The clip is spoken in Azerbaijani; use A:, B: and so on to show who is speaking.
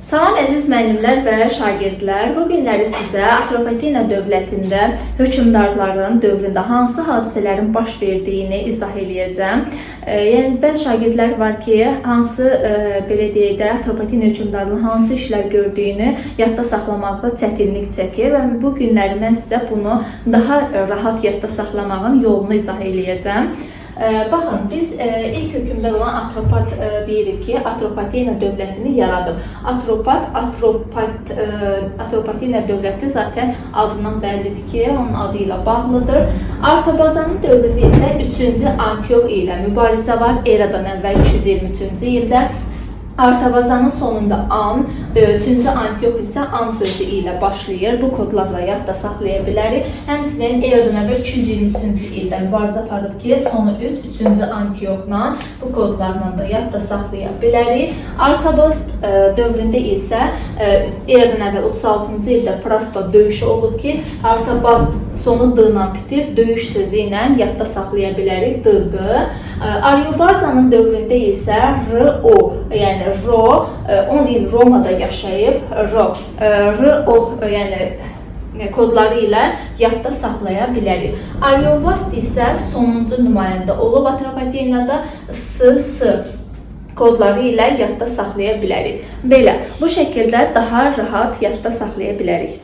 A: Salam əziz müəllimlər və şagirdlər. Bu günləri sizə Atropatena dövlətində hökmdarların dövründə hansı hadisələrin baş verdiyini izah edəcəm. Yəni bəzi şagirdlər var ki, hansı belə deyək də Atropatena hökmdarının hansı işlər gördüyünü yadda saxlamaqda çətinlik çəkir və bu günləri mən sizə bunu daha rahat yadda saxlamağın yolunu izah edəcəm. Baxın, biz ilk hökmdar olan Atropat deyirik ki, Atropatena dövlətini yaradıb. Atropatena dövləti zaten adından bəllidir ki, onun adı ilə bağlıdır. Artabazanın dövründə isə 3-cü Antiox ilə mübarizə var, eradan əvvəl 223-cü ildə. Artabazanın sonunda An, 3-cü Antiox isə An sözü ilə başlayır. Bu kodlarla yadda saxlaya bilərik. Həmçinin eradan əvvəl 223-cü ildə mübarizə aparıb ki, sonu 3-cü Antioxla bu kodlarla da yadda saxlaya bilərik. Artabaz dövründə isə eradan əvvəl 36-cı ildə Praspa döyüşü olub ki, Artabaz sonu D-la bitir, döyüş sözü ilə yadda saxlaya bilərik, D-dır. Ariobarzanın dövründə isə R-O, yəni Ro, 10 il Romada yaşayıb, R-O, yəni kodları ilə yadda saxlaya bilərik. Ariovast isə sonuncu nümayəndə olub Atropatenada, S kodları ilə yadda saxlaya bilərik. Belə, bu şəkildə daha rahat yadda saxlaya bilərik.